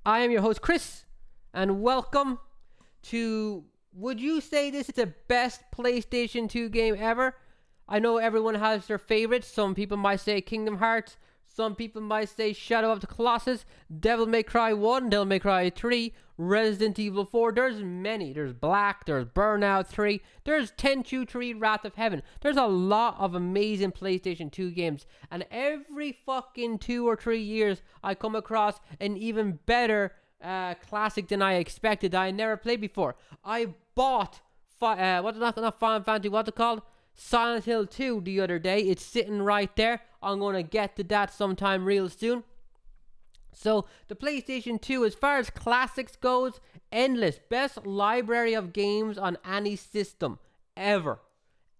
I am your host, Chris, and welcome to. Would you say this is the best PlayStation 2 game ever? I know everyone has their favorites. Some people might say Kingdom Hearts. Some people might say Shadow of the Colossus, Devil May Cry 1, Devil May Cry 3, Resident Evil 4. There's many. There's Black, there's Burnout 3, there's Tenchu 3, Wrath of Heaven. There's a lot of amazing PlayStation 2 games. And every fucking 2 or 3 years, I come across an even better classic than I expected that I never played before. I bought, not Final Fantasy, what's it called? Silent Hill 2 the other day. It's sitting right there. I'm going to get to that sometime real soon. So, the PlayStation 2, as far as classics goes, endless. Best library of games on any system. Ever.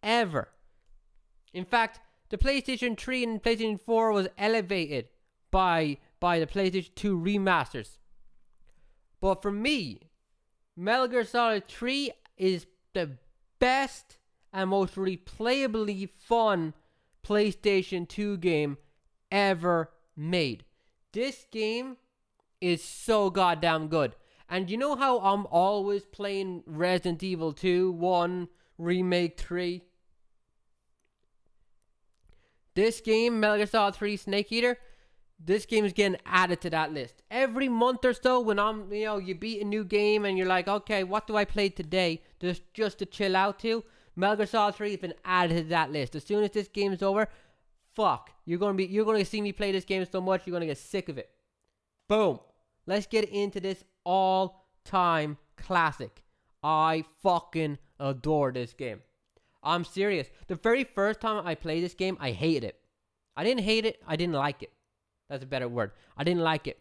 In fact, the PlayStation 3 and PlayStation 4 was elevated by the PlayStation 2 remasters. But for me, Metal Gear Solid 3 is the best and most replayably fun PlayStation 2 game ever made. This game is so goddamn good. And you know how I'm always playing Resident Evil 2, 1, Remake 3? This game, Metal Gear Solid 3 Snake Eater, this game is getting added to that list. Every month or so when you beat a new game and you're like, okay, what do I play today just to chill out to? Metal Gear Solid 3 has been added to that list. As soon as this game is over, you're gonna see me play this game so much you're gonna get sick of it. Boom. Let's get into this all-time classic. I fucking adore this game. I'm serious. The very first time I played this game, I hated it. I didn't hate it, I didn't like it. That's a better word. I didn't like it.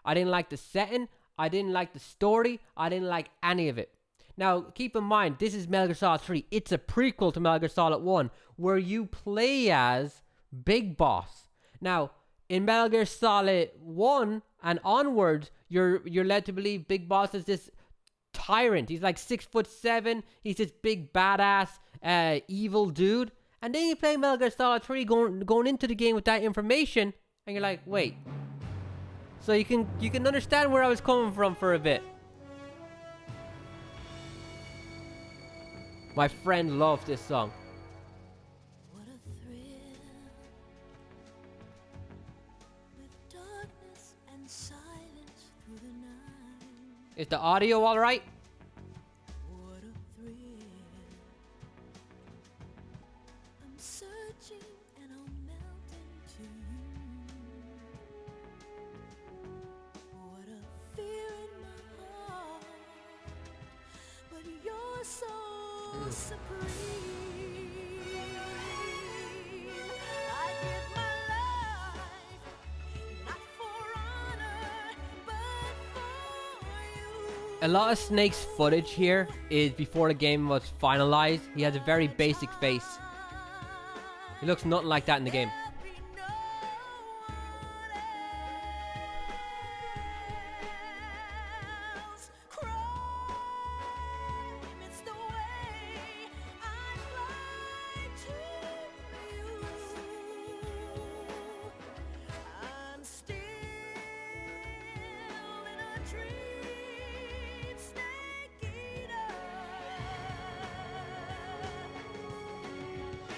I didn't like the setting. I didn't like the story. I didn't like any of it. Now, keep in mind, this is Metal Gear Solid 3. It's a prequel to Metal Gear Solid 1, where you play as Big Boss. Now, in Metal Gear Solid 1 and onwards, you're led to believe Big Boss is this tyrant. He's like 6'7". He's this big badass evil dude. And then you play Metal Gear Solid 3 going into the game with that information, and you're like, wait. So you can understand where I was coming from for a bit. My friend loved this song. What a thrill, with darkness and silence through the night. Is the audio all right? What a thrill. I'm searching and I'll melt into you. What a fear in my heart, but you're so supreme. I give my life, not for honor, but for you. A lot of Snake's footage here is before the game was finalized. He has a very basic face. He looks nothing like that in the game.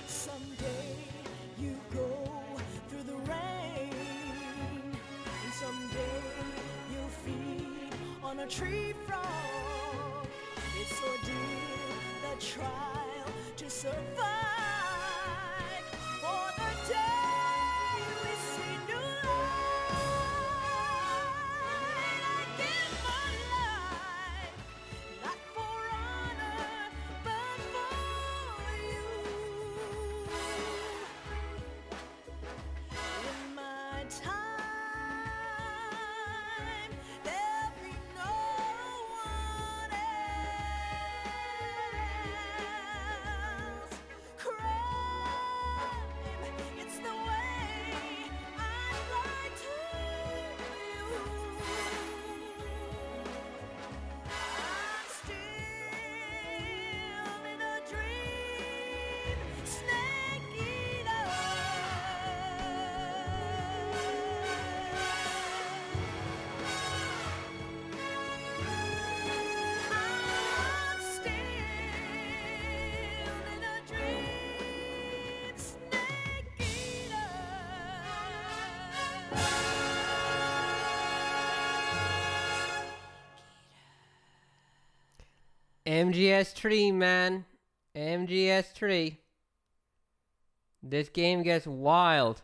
Someday you go through the rain, and someday you'll feed on a tree frog. It's ordeal, the trial to survive. For the day we see new light, I give my life, not for honor, but for you. In my time, there'll be no one else. MGS3, man. MGS3. This game gets wild.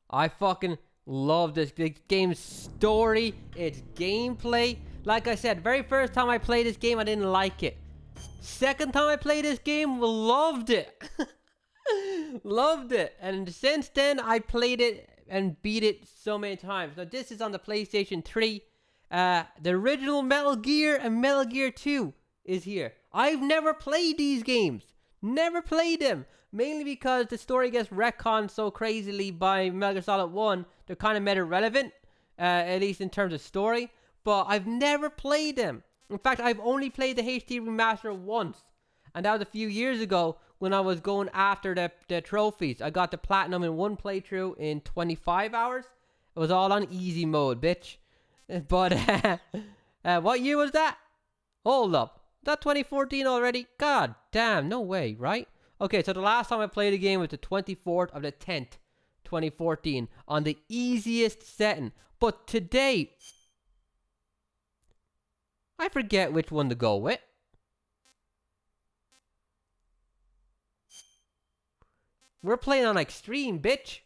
I fucking love this game's story, its gameplay. Like I said, very first time I played this game, I didn't like it. Second time I played this game, loved it. Loved it. And since then, I played it and beat it so many times. Now, this is on the PlayStation 3. The original Metal Gear and Metal Gear 2 is here. I've never played these games. Never played them. Mainly because the story gets retconned so crazily by Metal Gear Solid 1. They're kind of made irrelevant. At least in terms of story. But I've never played them. In fact, I've only played the HD remaster once. And that was a few years ago when I was going after the trophies. I got the platinum in one playthrough in 25 hours. It was all on easy mode, bitch. But, what year was that? Hold up. That 2014 already? God damn, no way, right? Okay, so the last time I played a game was the 24th of the 10th, 2014. On the easiest setting. But today, I forget which one to go with. We're playing on extreme, bitch.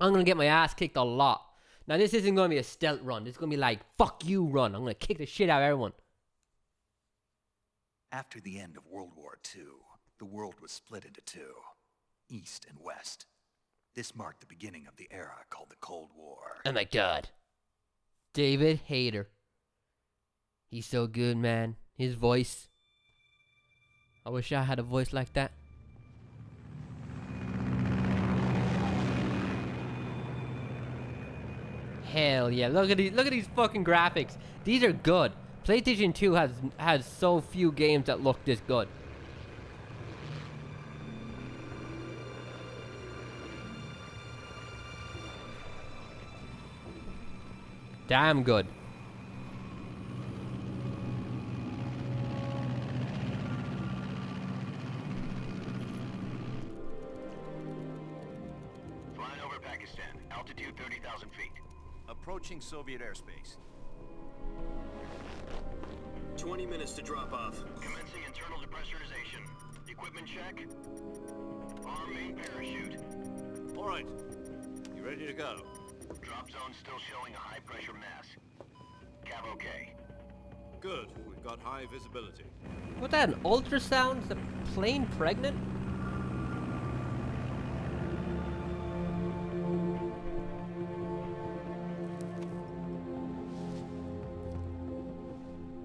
I'm gonna get my ass kicked a lot. Now, this isn't gonna be a stealth run. This is gonna be like, fuck you run. I'm gonna kick the shit out of everyone. After the end of World War II, the world was split into two, East and West. This marked the beginning of the era called the Cold War. Oh my god. David Hayter. He's so good, man. His voice. I wish I had a voice like that. Hell yeah. Look at these fucking graphics. These are good. PlayStation 2 has so few games that look this good. Damn good. Flying over Pakistan, altitude 30,000 feet. Approaching Soviet airspace. 20 minutes to drop off. Commencing internal depressurization. Equipment check. Arm main parachute. All right. You ready to go? Drop zone still showing a high pressure mass. Cav okay. Good. We've got high visibility. What that, an ultrasound? Is the plane pregnant?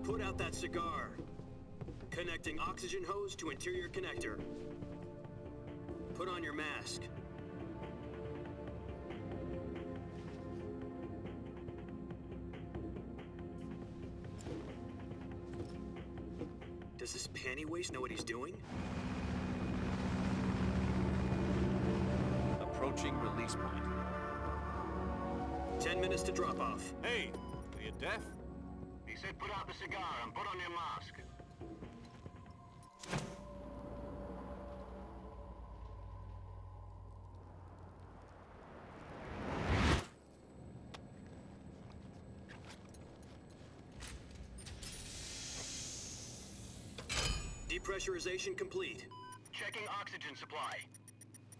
Put out that cigar. Connecting oxygen hose to interior connector. Put on your mask. Does this panty waste know what he's doing? Approaching release point. 10 minutes to drop off. Hey, are you deaf? He said put out the cigar and put on your mask. Depressurization complete. Checking oxygen supply.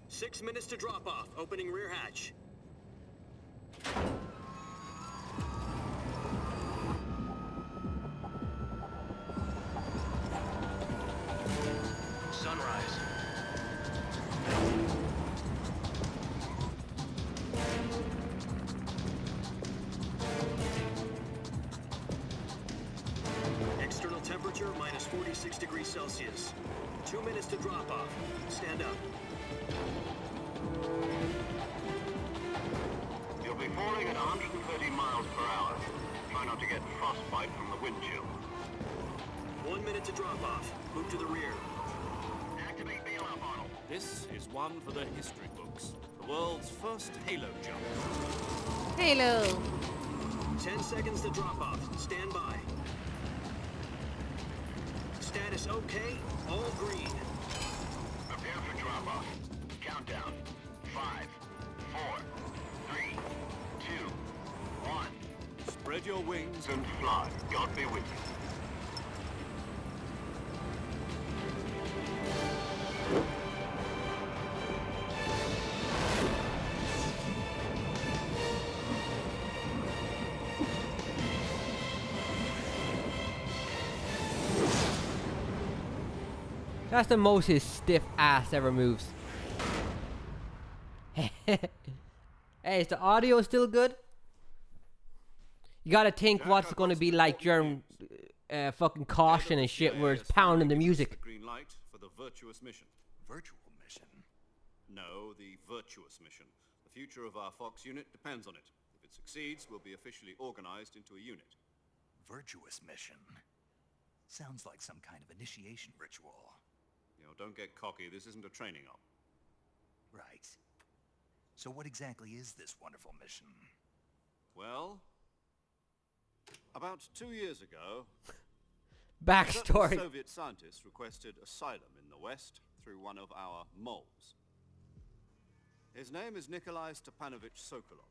6 minutes to drop off. Opening rear hatch. Sunrise. External temperature minus 46 degrees Celsius. 2 minutes to drop off. Stand up. You'll be falling at 130 miles per hour. Try not to get frostbite from the wind chill. 1 minute to drop off. Move to the rear. Activate bailout model. This is one for the history books. The world's first halo jump. Halo. 10 seconds to drop off. Stand by. Status okay. All green. Prepare for drop-off. Countdown. 5, 4, 3, 2, 1. Spread your wings And fly. God be with you. That's the most his stiff ass ever moves. Hey, is the audio still good? You gotta think what's gonna be like during fucking caution and shit where it's pounding the music. Green light for the virtuous mission. Virtual mission? No, the virtuous mission. The future of our Fox unit depends on it. If it succeeds, we'll be officially organized into a unit. Virtuous mission? Sounds like some kind of initiation ritual. You know, don't get cocky. This isn't a training op. Right. So what exactly is this wonderful mission? Well, about 2 years ago, Backstory. certain Soviet scientists requested asylum in the West through one of our moles. His name is Nikolai Stepanovich Sokolov.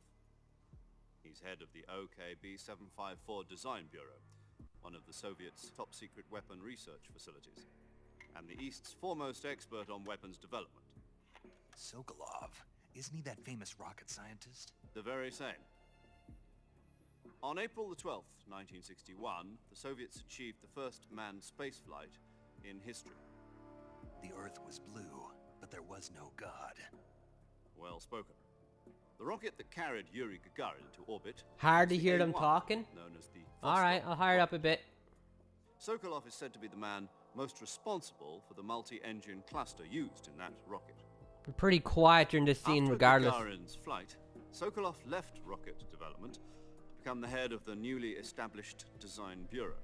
He's head of the OKB-754 Design Bureau, one of the Soviets' top-secret weapon research facilities, and the East's foremost expert on weapons development. Sokolov? Isn't he that famous rocket scientist? The very same. On April the 12th, 1961, the Soviets achieved the first manned spaceflight in history. The Earth was blue, but there was no God. Well spoken. The rocket that carried Yuri Gagarin into orbit... Hard to was the hear them A1, talking. known as the Alright, Vostok I'll hire it up a bit. Sokolov is said to be the man most responsible for the multi-engine cluster used in that rocket. We're pretty quiet during this scene After regardless. Gagarin's flight, Sokolov left rocket development to become the head of the newly established Design Bureau.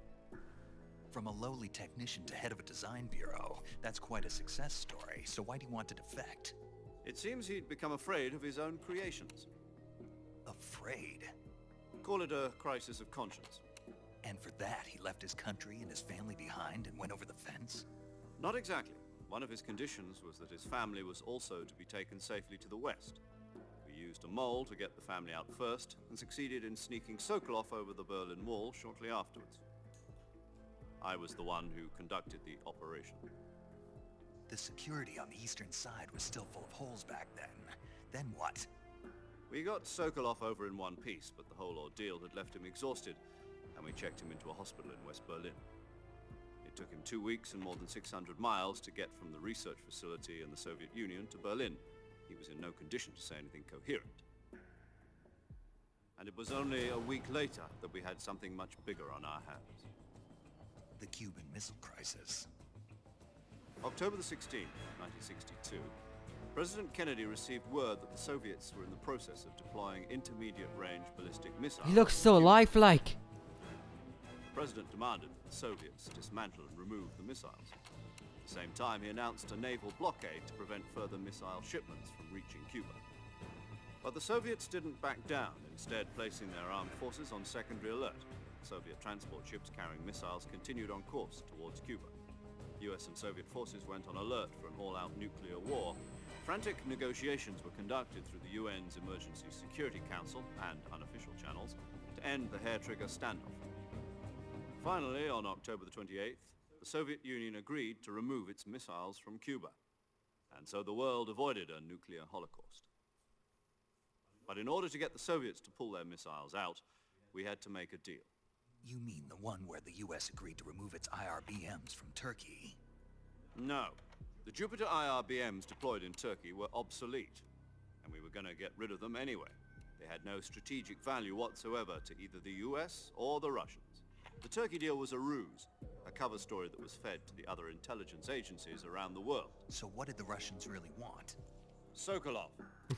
From a lowly technician to head of a design bureau, that's quite a success story, so why do you want to defect? It seems he'd become afraid of his own creations. Afraid? Call it a crisis of conscience. And for that, he left his country and his family behind and went over the fence? Not exactly. One of his conditions was that his family was also to be taken safely to the west. We used a mole to get the family out first, and succeeded in sneaking Sokolov over the Berlin Wall shortly afterwards. I was the one who conducted the operation. The security on the eastern side was still full of holes back then. Then what? We got Sokolov over in one piece, but the whole ordeal had left him exhausted, and we checked him into a hospital in West Berlin. It took him 2 weeks and more than 600 miles to get from the research facility in the Soviet Union to Berlin. He was in no condition to say anything coherent. And it was only a week later that we had something much bigger on our hands. The Cuban Missile Crisis. October the 16th, 1962, President Kennedy received word that the Soviets were in the process of deploying intermediate-range ballistic missiles. He looks so lifelike. The President demanded that the Soviets dismantle and remove the missiles. At the same time, he announced a naval blockade to prevent further missile shipments from reaching Cuba. But the Soviets didn't back down, instead placing their armed forces on secondary alert. Soviet transport ships carrying missiles continued on course towards Cuba. US and Soviet forces went on alert for an all-out nuclear war. Frantic negotiations were conducted through the UN's Emergency Security Council and unofficial channels to end the hair-trigger standoff. Finally, on October the 28th, the Soviet Union agreed to remove its missiles from Cuba, and so the world avoided a nuclear holocaust. But in order to get the Soviets to pull their missiles out, we had to make a deal. You mean the one where the US agreed to remove its IRBMs from Turkey? No. The Jupiter IRBMs deployed in Turkey were obsolete, and we were going to get rid of them anyway. They had no strategic value whatsoever to either the US or the Russians. The Turkey deal was a ruse, a cover story that was fed to the other intelligence agencies around the world. So what did the Russians really want? Sokolov.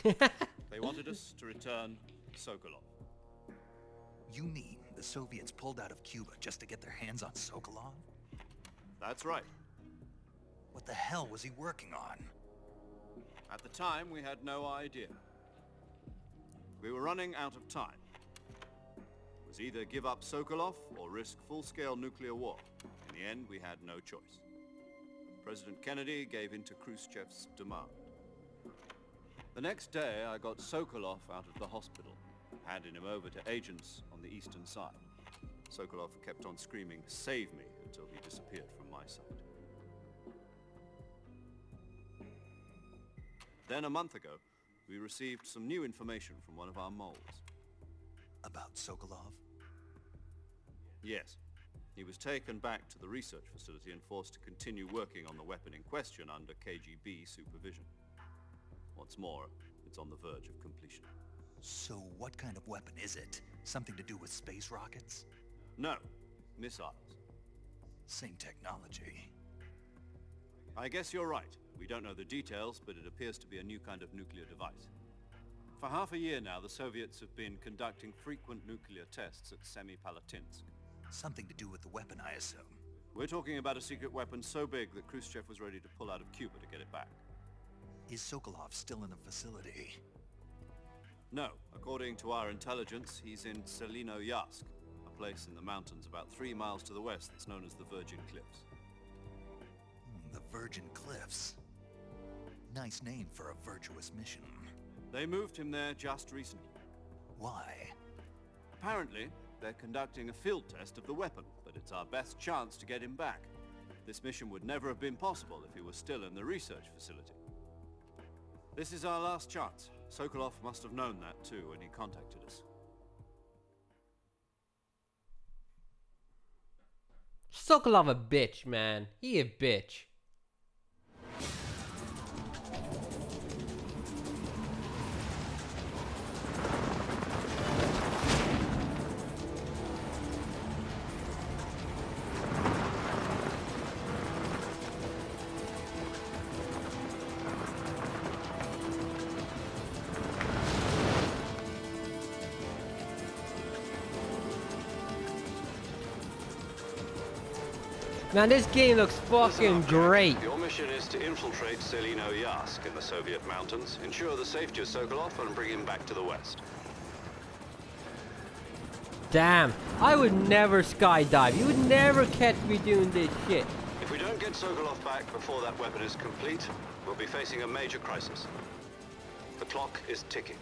They wanted us to return Sokolov. You mean the Soviets pulled out of Cuba just to get their hands on Sokolov? That's right. What the hell was he working on? At the time, we had no idea. We were running out of time. It was either give up Sokolov or risk full-scale nuclear war. In the end, we had no choice. President Kennedy gave in to Khrushchev's demand. The next day, I got Sokolov out of the hospital, handing him over to agents on the eastern side. Sokolov kept on screaming, "Save me," until he disappeared from my sight. Then a month ago, we received some new information from one of our moles. About Sokolov? Yes. He was taken back to the research facility and forced to continue working on the weapon in question under KGB supervision. What's more, it's on the verge of completion. So what kind of weapon is it? Something to do with space rockets? No, missiles. Same technology. I guess you're right. We don't know the details, but it appears to be a new kind of nuclear device. For half a year now, the Soviets have been conducting frequent nuclear tests at Semipalatinsk. Something to do with the weapon, I assume. We're talking about a secret weapon so big that Khrushchev was ready to pull out of Cuba to get it back. Is Sokolov still in the facility? No, according to our intelligence, he's in Selino-Yarsk, a place in the mountains about 3 miles to the west that's known as the Virgin Cliffs. The Virgin Cliffs. Nice name for a virtuous mission. They moved him there just recently. Why? Apparently, they're conducting a field test of the weapon, but it's our best chance to get him back. This mission would never have been possible if he was still in the research facility. This is our last chance. Sokolov must have known that too when he contacted us. Sokolov a bitch, man. He a bitch. Man, this game looks fucking great. Your mission is to infiltrate Selino-Yarsk in the Soviet mountains, ensure the safety of Sokolov, and bring him back to the west. Damn, I would never skydive. You would never catch me doing this shit. If we don't get Sokolov back before that weapon is complete, we'll be facing a major crisis. The clock is ticking.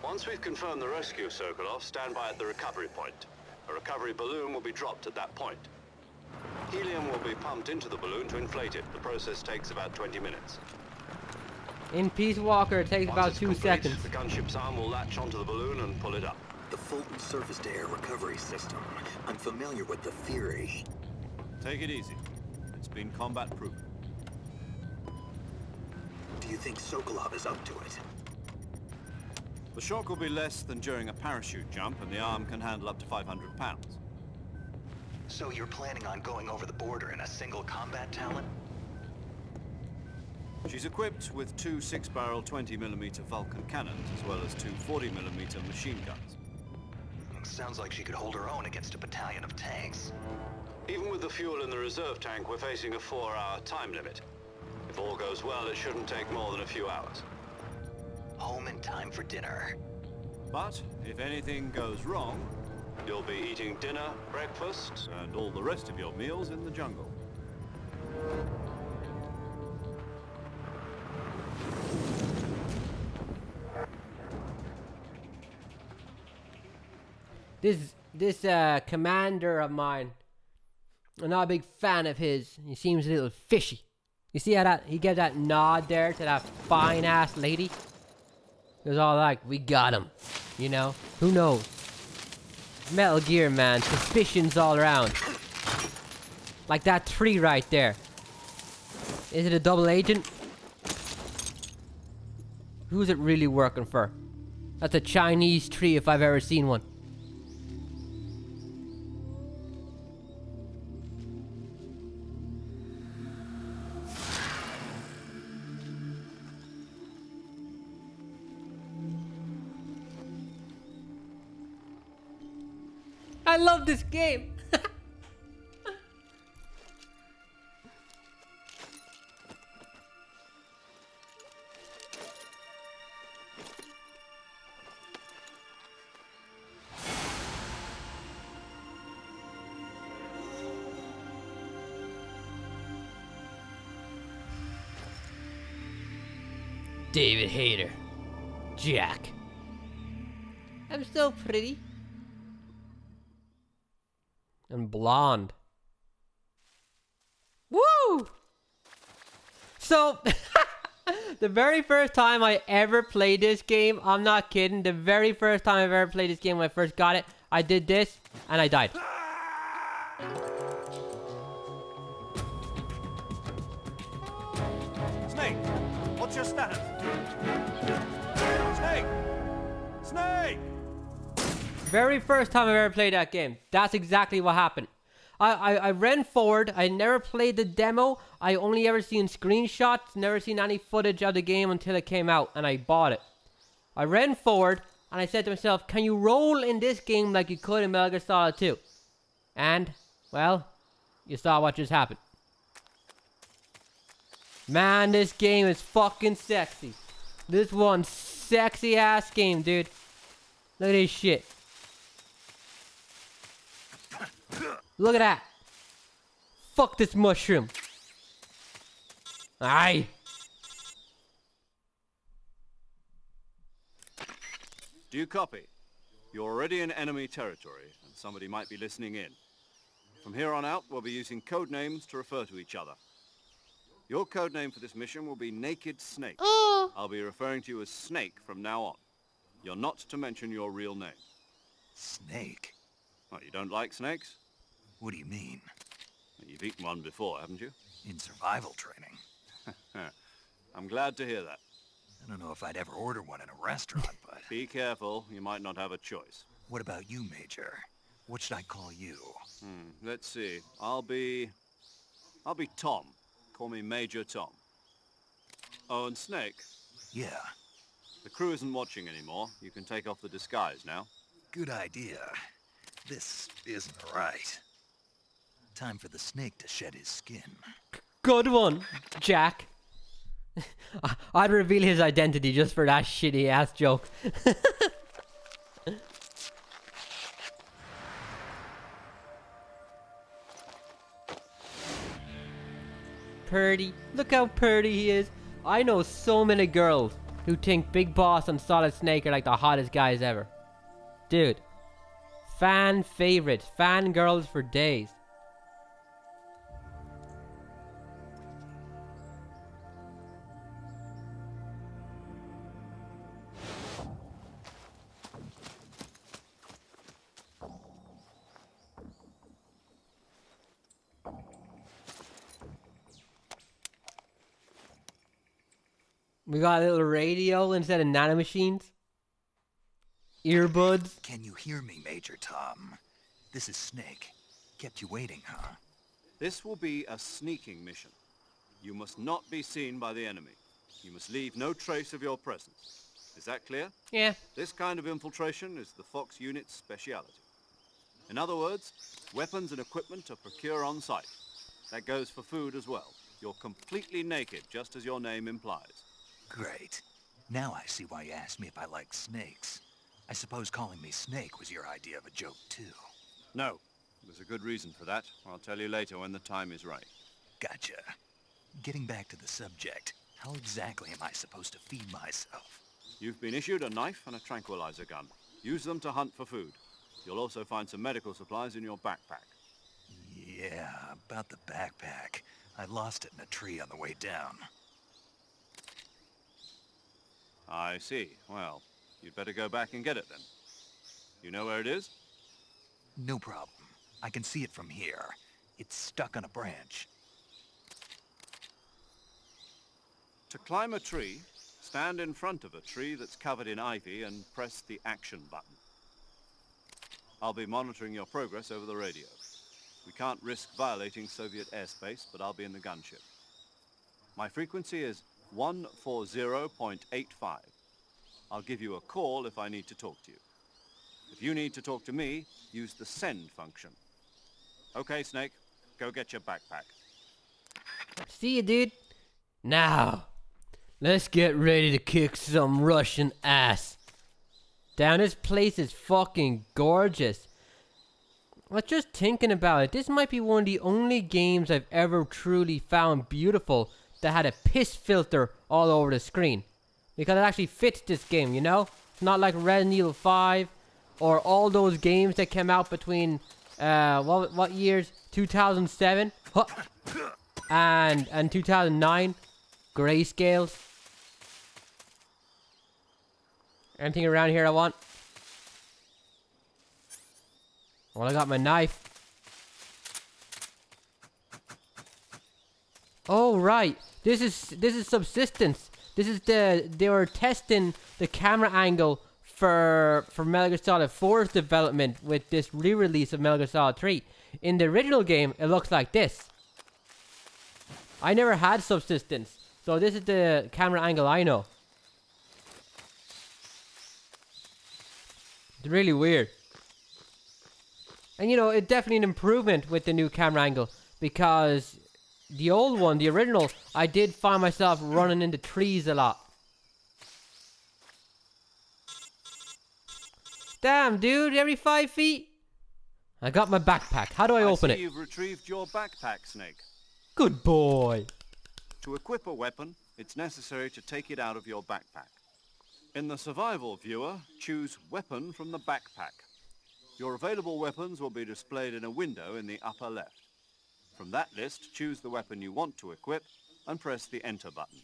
Once we've confirmed the rescue of Sokolov, stand by at the recovery point. A recovery balloon will be dropped at that point. Helium will be pumped into the balloon to inflate it. The process takes about 20 minutes. In Peace Walker, it takes Once about it's 2 complete, seconds. The gunship's arm will latch onto the balloon and pull it up. The Fulton surface-to-air recovery system. I'm familiar with the theory. Take it easy. It's been combat-proven. Do you think Sokolov is up to it? The shock will be less than during a parachute jump, and the arm can handle up to 500 pounds. So you're planning on going over the border in a single combat talent? She's equipped with 2 6-barrel 20mm Vulcan cannons, as well as 2 40mm machine guns. Sounds like she could hold her own against a battalion of tanks. Even with the fuel in the reserve tank, we're facing a 4-hour time limit. If all goes well, it shouldn't take more than a few hours. Home in time for dinner. But if anything goes wrong, you'll be eating dinner, breakfast, and all the rest of your meals in the jungle. This commander of mine, I'm not a big fan of his. He seems a little fishy. You see how he gave that nod there to that fine ass lady? It was all like, we got him. You know? Who knows? Metal Gear, man. Suspicions all around. Like that tree right there. Is it a double agent? Who's it really working for? That's a Chinese tree if I've ever seen one. I love this game. David Hayter. Jack. I'm so pretty. And blonde. Woo! So, The very first time I ever played this game, I'm not kidding, the very first time I've ever played this game when I first got it, I did this, and I died. Snake, what's your status? Snake! Snake! Very first time I've ever played that game. That's exactly what happened. I ran forward. I never played the demo. I only ever seen screenshots, never seen any footage of the game until it came out, and I bought it. I ran forward, and I said to myself, can you roll in this game like you could in Metal Gear Solid 2? And, well, you saw what just happened. Man, this game is fucking sexy. This one sexy ass game, dude. Look at this shit. Look at that. Fuck this mushroom. Aye. Do you copy? You're already in enemy territory, and somebody might be listening in. From here on out, we'll be using code names to refer to each other. Your code name for this mission will be Naked Snake. I'll be referring to you as Snake from now on. You're not to mention your real name. Snake? What, you don't like snakes? What do you mean? You've eaten one before, haven't you? In survival training? I'm glad to hear that. I don't know if I'd ever order one in a restaurant, but... Be careful, you might not have a choice. What about you, Major? What should I call you? Let's see. I'll be Tom. Call me Major Tom. Oh, and Snake, Yeah, the crew isn't watching anymore. You can take off the disguise now. good idea. This isn't right. Time for the snake to shed his skin. Good one, Jack. I'd reveal his identity just for that shitty ass joke. Purdy. Look how purdy he is. I know so many girls who think Big Boss and Solid Snake are like the hottest guys ever. Dude. Fan favorites. Fan girls for days. We got a little radio instead of nanomachines. Earbuds. Can you hear me, Major Tom? This is Snake. Kept you waiting, huh? This will be a sneaking mission. You must not be seen by the enemy. You must leave no trace of your presence. Is that clear? Yeah. This kind of infiltration is the Fox unit's speciality. In other words, weapons and equipment are procured on site. That goes for food as well. You're completely naked, just as your name implies. Great. Now I see why you asked me if I like snakes. I suppose calling me Snake was your idea of a joke, too. No, there's a good reason for that. I'll tell you later when the time is right. Gotcha. Getting back to the subject, how exactly am I supposed to feed myself? You've been issued a knife and a tranquilizer gun. Use them to hunt for food. You'll also find some medical supplies in your backpack. Yeah, about the backpack. I lost it in a tree on the way down. I see. Well, you'd better go back and get it then. You know where it is? No problem. I can see it from here. It's stuck on a branch. To climb a tree, stand in front of a tree that's covered in ivy and press the action button. I'll be monitoring your progress over the radio. We can't risk violating Soviet airspace, but I'll be in the gunship. My frequency is 140.85. I'll give you a call if I need to talk to you. If you need to talk to me, use the send function. Okay, Snake, go get your backpack. See you, dude. Now, let's get ready to kick some Russian ass. Damn, this place is fucking gorgeous. I was just thinking about it. This might be one of the only games I've ever truly found beautiful that had a piss filter all over the screen. Because it actually fits this game, you know? It's not like Resident Evil 5 or all those games that came out between, what years? 2007 and 2009. Grayscales. Anything around here I want? Well, I got my knife. Oh right, this is subsistence. This is they were testing the camera angle for Metal Gear Solid 4's development with this re-release of Metal Gear Solid 3. In the original game, it looks like this. I never had subsistence, so this is the camera angle I know. It's really weird. And you know, it's definitely an improvement with the new camera angle, because the old one, the original, I did find myself running into trees a lot. Damn, dude, every 5 feet? I got my backpack. How do I open see it? You've retrieved your backpack, Snake. Good boy. To equip a weapon, it's necessary to take it out of your backpack. In the survival viewer, choose Weapon from the backpack. Your available weapons will be displayed in a window in the upper left. From that list, choose the weapon you want to equip and press the Enter button.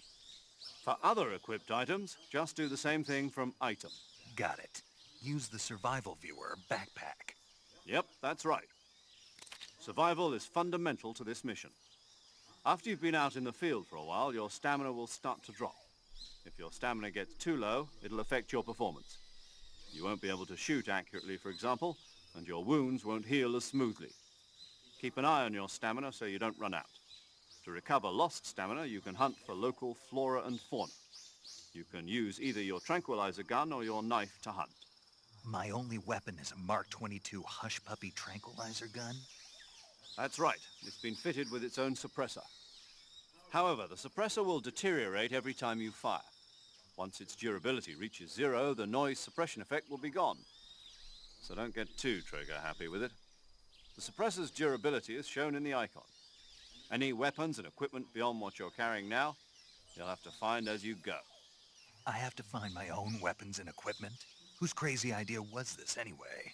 For other equipped items, just do the same thing from Item. Got it. Use the survival viewer backpack. Yep, that's right. Survival is fundamental to this mission. After you've been out in the field for a while, your stamina will start to drop. If your stamina gets too low, it'll affect your performance. You won't be able to shoot accurately, for example, and your wounds won't heal as smoothly. Keep an eye on your stamina so you don't run out. To recover lost stamina, you can hunt for local flora and fauna. You can use either your tranquilizer gun or your knife to hunt. My only weapon is a Mark 22 Hush Puppy tranquilizer gun? That's right. It's been fitted with its own suppressor. However, the suppressor will deteriorate every time you fire. Once its durability reaches 0, the noise suppression effect will be gone. So don't get too trigger happy with it. The suppressor's durability is shown in the icon. Any weapons and equipment beyond what you're carrying now, you'll have to find as you go. I have to find my own weapons and equipment? Whose crazy idea was this anyway?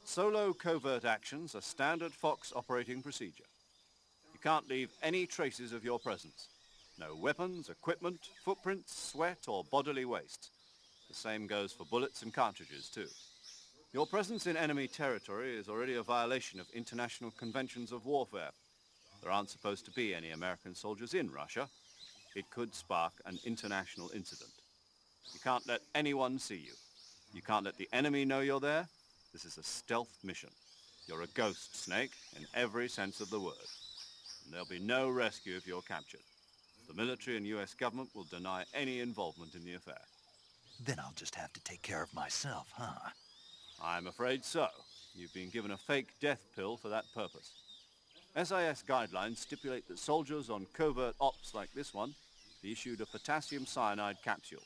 Solo covert actions are standard Fox operating procedure. You can't leave any traces of your presence. No weapons, equipment, footprints, sweat, or bodily waste. The same goes for bullets and cartridges, too. Your presence in enemy territory is already a violation of international conventions of warfare. There aren't supposed to be any American soldiers in Russia. It could spark an international incident. You can't let anyone see you. You can't let the enemy know you're there. This is a stealth mission. You're a ghost, Snake, in every sense of the word. And there'll be no rescue if you're captured. The military and US government will deny any involvement in the affair. Then I'll just have to take care of myself, huh? I'm afraid so. You've been given a fake death pill for that purpose. SIS guidelines stipulate that soldiers on covert ops like this one be issued a potassium cyanide capsule.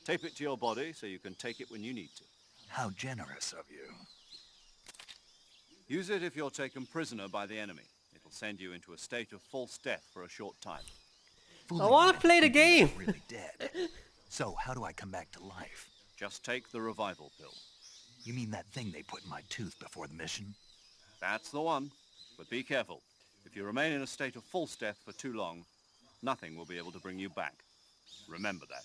Tape it to your body so you can take it when you need to. How generous of you. Use it if you're taken prisoner by the enemy. It'll send you into a state of false death for a short time. I want to play the game. I'm really dead. So how do I come back to life? Just take the revival pill. You mean that thing they put in my tooth before the mission? That's the one. But be careful. If you remain in a state of false death for too long, nothing will be able to bring you back. Remember that.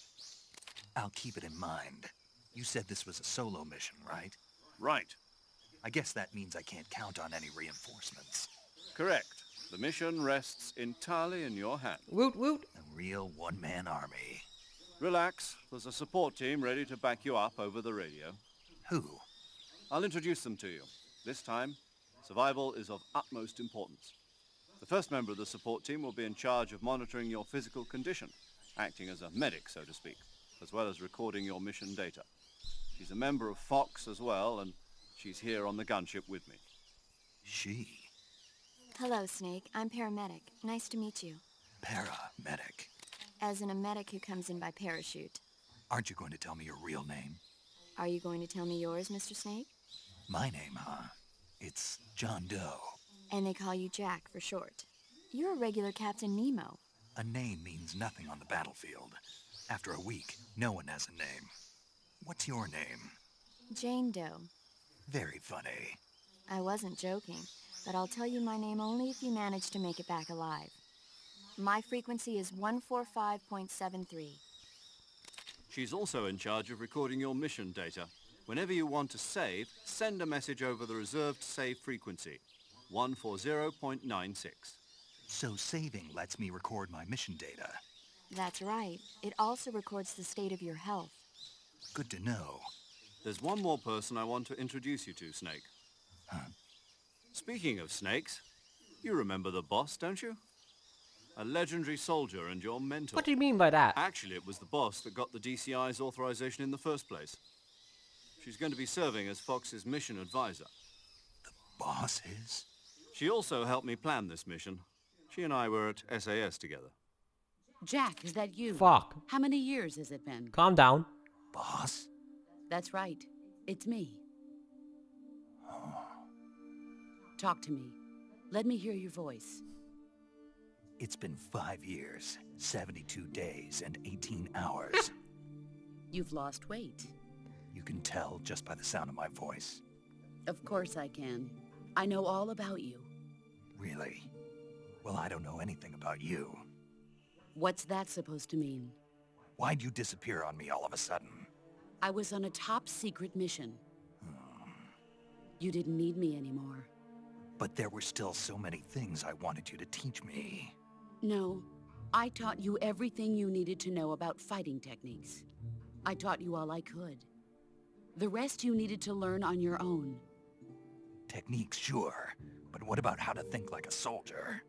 I'll keep it in mind. You said this was a solo mission, right? Right. I guess that means I can't count on any reinforcements. Correct. The mission rests entirely in your hands. Woot woot. A real one-man army. Relax. There's a support team ready to back you up over the radio. Who? I'll introduce them to you. This time, survival is of utmost importance. The first member of the support team will be in charge of monitoring your physical condition, acting as a medic, so to speak, as well as recording your mission data. She's a member of Fox as well, and she's here on the gunship with me. She. Hello, Snake. I'm paramedic. Nice to meet you. Paramedic. As in a medic who comes in by parachute. Aren't you going to tell me your real name? Are you going to tell me yours, Mr. Snake? My name, huh? It's John Doe. And they call you Jack for short. You're a regular Captain Nemo. A name means nothing on the battlefield. After a week, no one has a name. What's your name? Jane Doe. Very funny. I wasn't joking, but I'll tell you my name only if you manage to make it back alive. My frequency is 145.73. She's also in charge of recording your mission data. Whenever you want to save, send a message over the reserved save frequency, 140.96. So saving lets me record my mission data. That's right. It also records the state of your health. Good to know. There's one more person I want to introduce you to, Snake. Speaking of snakes, you remember the boss, don't you? A legendary soldier and your mentor. What do you mean by that? Actually, it was the boss that got the DCI's authorization in the first place. She's going to be serving as Fox's mission advisor. Boss is? She also helped me plan this mission. She and I were at SAS together. Jack, is that you? Fuck. How many years has it been? Calm down. Boss? That's right. It's me. Talk to me. Let me hear your voice. It's been 5 years, 72 days, and 18 hours. You've lost weight. You can tell just by the sound of my voice. Of course I can. I know all about you. Really? Well, I don't know anything about you. What's that supposed to mean? Why'd you disappear on me all of a sudden? I was on a top-secret mission. You didn't need me anymore. But there were still so many things I wanted you to teach me. No, I taught you everything you needed to know about fighting techniques. I taught you all I could. The rest you needed to learn on your own. Techniques, sure. But what about how to think like a soldier?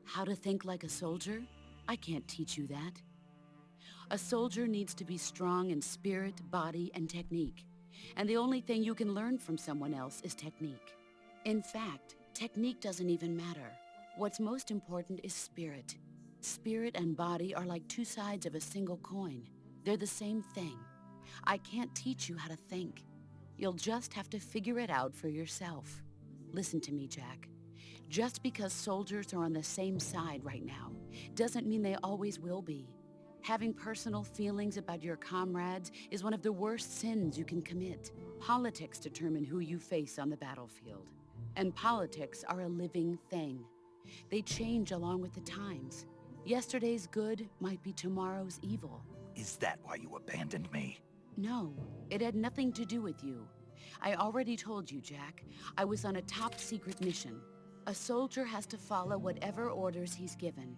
How to think like a soldier? I can't teach you that. A soldier needs to be strong in spirit, body, and technique. And the only thing you can learn from someone else is technique. In fact, technique doesn't even matter. What's most important is spirit. Spirit and body are like two sides of a single coin. They're the same thing. I can't teach you how to think. You'll just have to figure it out for yourself. Listen to me, Jack. Just because soldiers are on the same side right now doesn't mean they always will be. Having personal feelings about your comrades is one of the worst sins you can commit. Politics determine who you face on the battlefield. And politics are a living thing. They change along with the times. Yesterday's good might be tomorrow's evil. Is that why you abandoned me? No, it had nothing to do with you. I already told you, Jack. I was on a top-secret mission. A soldier has to follow whatever orders he's given.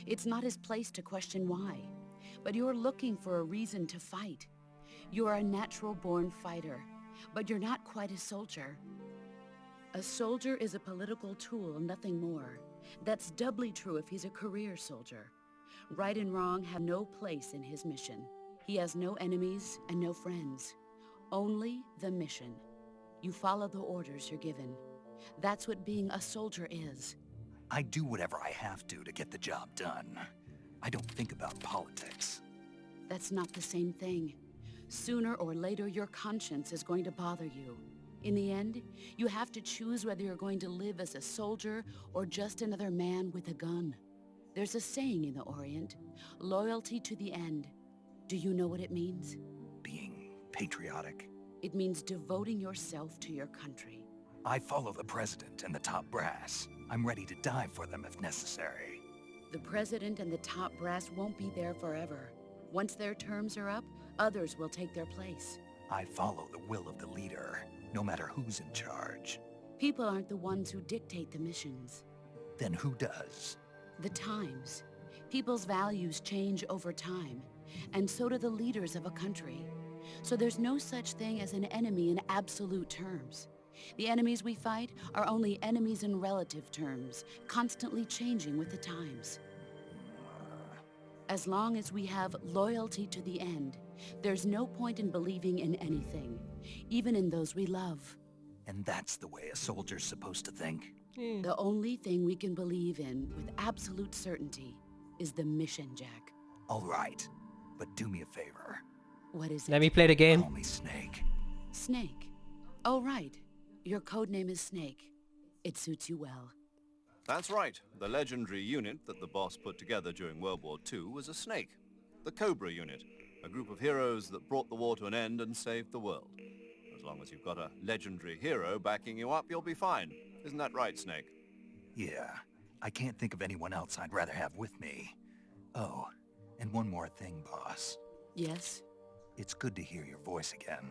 It's not his place to question why. But you're looking for a reason to fight. You're a natural-born fighter, but you're not quite a soldier. A soldier is a political tool, nothing more. That's doubly true if he's a career soldier. Right and wrong have no place in his mission. He has no enemies and no friends. Only the mission. You follow the orders you're given. That's what being a soldier is. I do whatever I have to get the job done. I don't think about politics. That's not the same thing. Sooner or later, your conscience is going to bother you. In the end, you have to choose whether you're going to live as a soldier or just another man with a gun. There's a saying in the Orient, loyalty to the end. Do you know what it means? Being patriotic. It means devoting yourself to your country. I follow the president and the top brass. I'm ready to die for them if necessary. The president and the top brass won't be there forever. Once their terms are up, others will take their place. I follow the will of the leader, no matter who's in charge. People aren't the ones who dictate the missions. Then who does? The times. People's values change over time, and so do the leaders of a country. So there's no such thing as an enemy in absolute terms. The enemies we fight are only enemies in relative terms, constantly changing with the times. As long as we have loyalty to the end, there's no point in believing in anything, even in those we love. And that's the way a soldier's supposed to think? The only thing we can believe in with absolute certainty is the mission, Jack. All right, but do me a favor. What is it? Let me play the game. Call me Snake. Snake. Oh, right. Your codename is Snake. It suits you well. That's right. The legendary unit that the boss put together during World War II was a snake. The Cobra unit, a group of heroes that brought the war to an end and saved the world. As long as you've got a legendary hero backing you up, you'll be fine. Isn't that right, Snake? Yeah, I can't think of anyone else I'd rather have with me. Oh, and one more thing, boss. Yes? It's good to hear your voice again.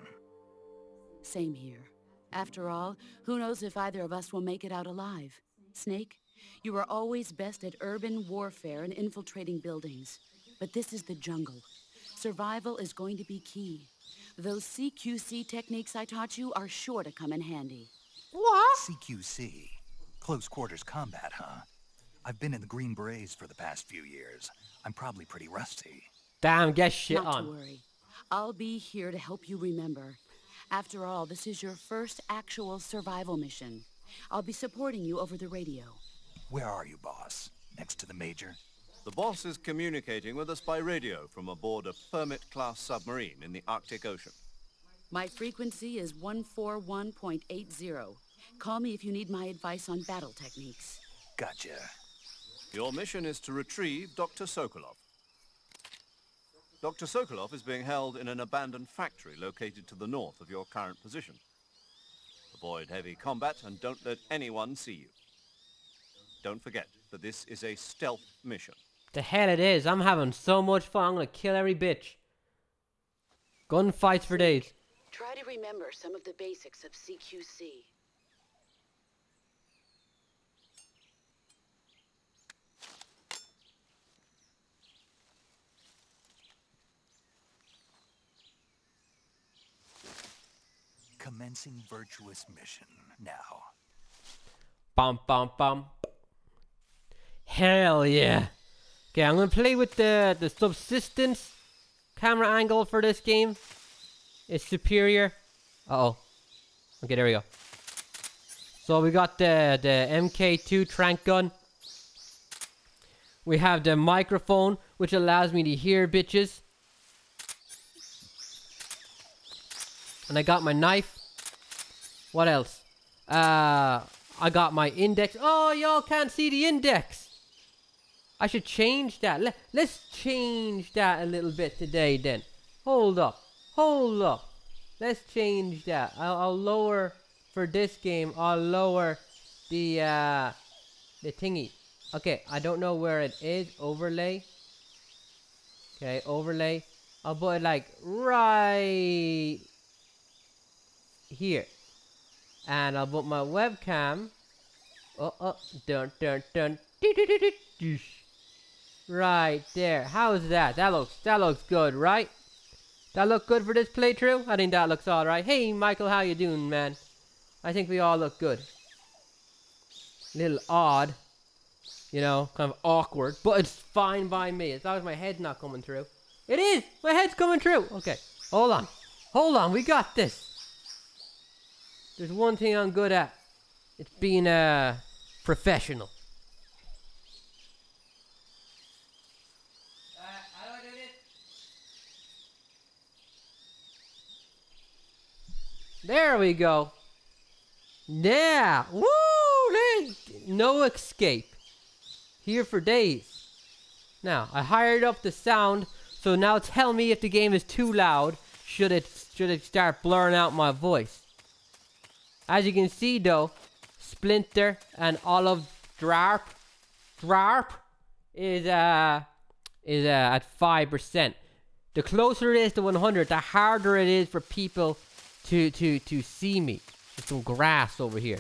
Same here. After all, who knows if either of us will make it out alive? Snake, you are always best at urban warfare and infiltrating buildings. But this is the jungle. Survival is going to be key. Those CQC techniques I taught you are sure to come in handy. What? CQC? Close quarters combat, huh? I've been in the Green Berets for the past few years. I'm probably pretty rusty. Damn, get shit Not on. to worry. I'll be here to help you remember. After all, this is your first actual survival mission. I'll be supporting you over the radio. Where are you, boss? Next to the Major? The boss is communicating with us by radio from aboard a Permit-class submarine in the Arctic Ocean. My frequency is 141.80. Call me if you need my advice on battle techniques. Gotcha. Your mission is to retrieve Dr. Sokolov. Dr. Sokolov is being held in an abandoned factory located to the north of your current position. Avoid heavy combat and don't let anyone see you. Don't forget that this is a stealth mission. The hell it is. I'm having so much fun. I'm gonna kill every bitch. Gunfights for days. Try to remember some of the basics of CQC. Commencing virtuous mission now. Bum bum bum. Hell yeah. Okay, I'm gonna play with the subsistence camera angle for this game. It's superior. Uh-oh. Okay, there we go. So we got the MK2 trank gun. We have the microphone, which allows me to hear bitches. And I got my knife. What else? I got my index. Oh, y'all can't see the index. I should change that. Let's change that a little bit today then. Hold up. Hold up. Let's change that. I'll lower, for this game, I'll lower the thingy. Okay, I don't know where it is. Overlay. Okay, overlay. I'll put it like right here. And I'll put my webcam. Dun dun dun. Right there. How's that? That looks good, right? That look good for this playthrough? I think that looks alright. Hey Michael, how you doing, man? I think we all look good. Little odd. You know, kind of awkward. But it's fine by me. As long as my head's not coming through. It is! My head's coming through! Okay. Hold on. Hold on, we got this. There's one thing I'm good at. It's being professional. How do I do this? There we go. Yeah. Woo! No escape. Here for days. Now, I hired up the sound. So now tell me if the game is too loud. Should it start blurring out my voice? As you can see though, Splinter and Olive Dwarp is at 5%. The closer it is to 100, the harder it is for people to see me. There's some grass over here.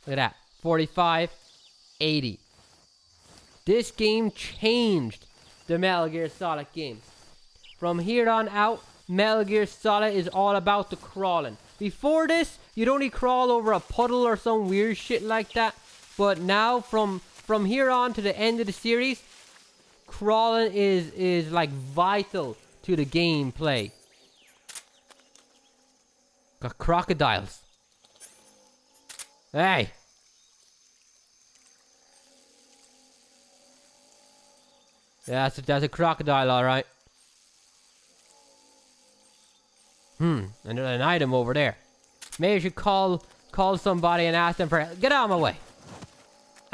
Look at that. 45, 80. This game changed the Metal Gear Solid games. From here on out, Metal Gear Solid is all about the crawling. Before this, you'd only crawl over a puddle or some weird shit like that. But now, from here on to the end of the series, crawling is like vital to the gameplay. Got crocodiles. Hey! Yeah, that's a crocodile, alright. And there's an item over there. Maybe I should call somebody and ask them for help. Get out of my way.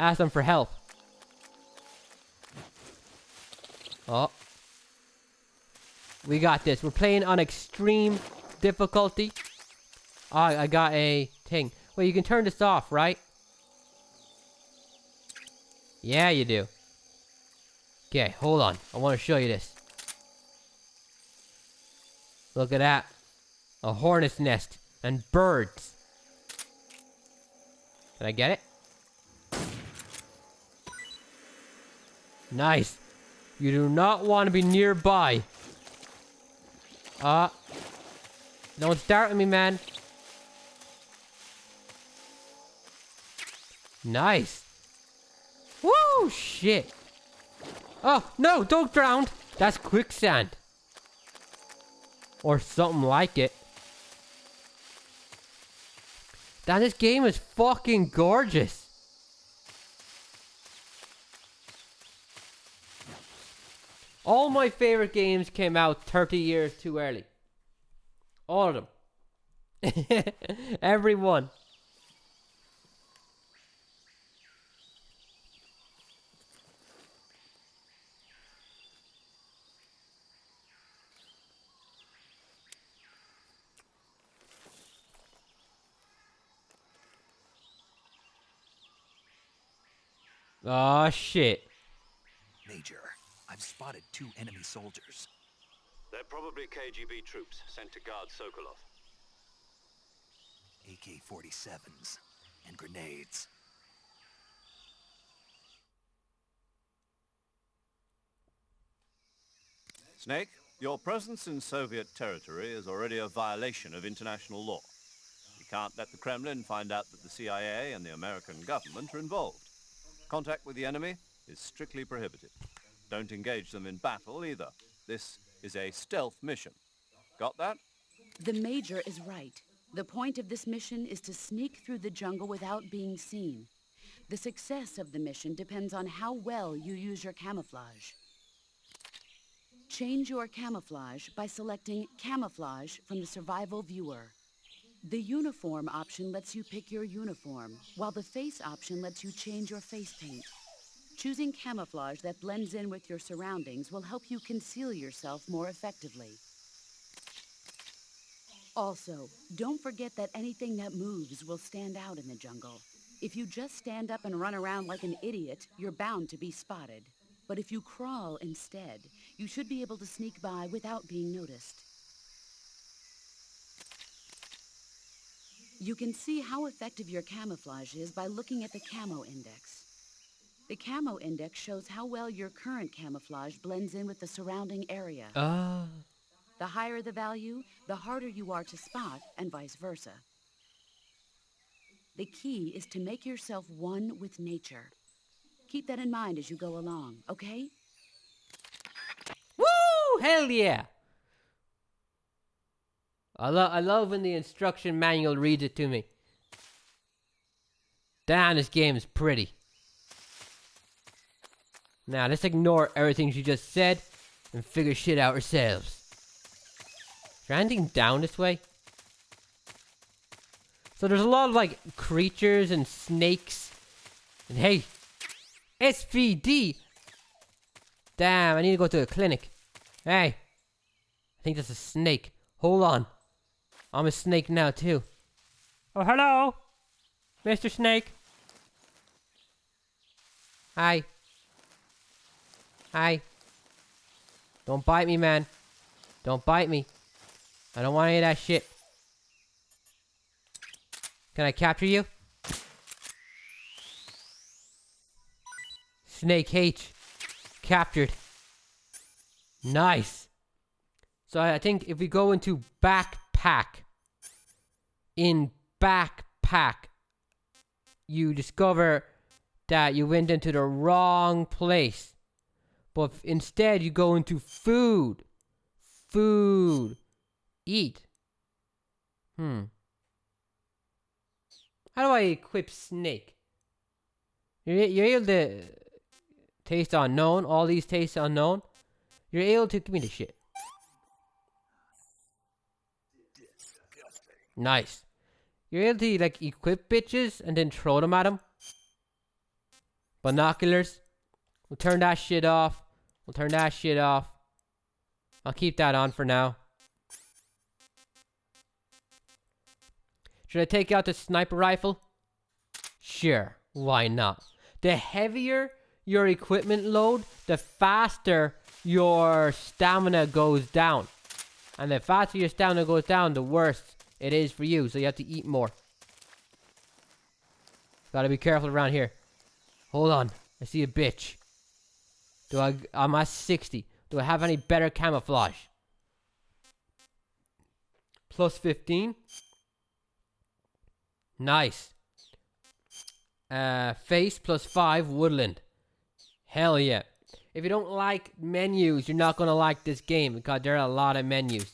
Ask them for help. Oh. We got this. We're playing on extreme difficulty. Oh, I got a thing. Wait, you can turn this off, right? Yeah, you do. Okay, hold on. I want to show you this. Look at that. A hornet's nest and birds. Did I get it? Nice. You do not want to be nearby. Don't start with me, man. Nice. Woo, shit. Oh, no, don't drown. That's quicksand. Or something like it. Damn, this game is fucking gorgeous. All my favorite games came out 30 years too early. All of them. Every one. Oh shit. Major, I've spotted 2 enemy soldiers. They're probably KGB troops sent to guard Sokolov. AK-47s and grenades. Snake, your presence in Soviet territory is already a violation of international law. We can't let the Kremlin find out that the CIA and the American government are involved. Contact with the enemy is strictly prohibited. Don't engage them in battle either. This is a stealth mission. Got that? The Major is right. The point of this mission is to sneak through the jungle without being seen. The success of the mission depends on how well you use your camouflage. Change your camouflage by selecting Camouflage from the Survival Viewer. The Uniform option lets you pick your uniform, while the Face option lets you change your face paint. Choosing camouflage that blends in with your surroundings will help you conceal yourself more effectively. Also, don't forget that anything that moves will stand out in the jungle. If you just stand up and run around like an idiot, you're bound to be spotted. But if you crawl instead, you should be able to sneak by without being noticed. You can see how effective your camouflage is by looking at the Camo Index. The Camo Index shows how well your current camouflage blends in with the surrounding area. The higher the value, the harder you are to spot, and vice versa. The key is to make yourself one with nature. Keep that in mind as you go along, okay? Woo! Hell yeah! I love when the instruction manual reads it to me. Damn, this game is pretty. Now, let's ignore everything she just said and figure shit out ourselves. Is there anything down this way? So there's a lot of, like, creatures and snakes. And hey, SVD! Damn, I need to go to a clinic. Hey, I think that's a snake. Hold on. I'm a snake now, too. Oh, hello, Mr. Snake. Hi. Hi. Don't bite me, man. Don't bite me. I don't want any of that shit. Can I capture you? Snake H. Captured. Nice. So I think if we go into backpack. In backpack. You discover that you went into the wrong place. But instead you go into food. Food. Eat. How do I equip Snake? You're able to taste unknown. All these taste unknown. You're able to give me the shit. Nice. You're able to like equip bitches and then throw them at them. Binoculars. We'll turn that shit off. We'll turn that shit off. I'll keep that on for now. Should I take out the sniper rifle? Sure, why not? The heavier your equipment load, the faster your stamina goes down. And the faster your stamina goes down, the worse it is for you. So you have to eat more. Gotta be careful around here. Hold on. I see a bitch. I'm at 60. Do I have any better camouflage? Plus 15. Nice. Face plus 5. Woodland. Hell yeah. If you don't like menus, you're not going to like this game because there are a lot of menus.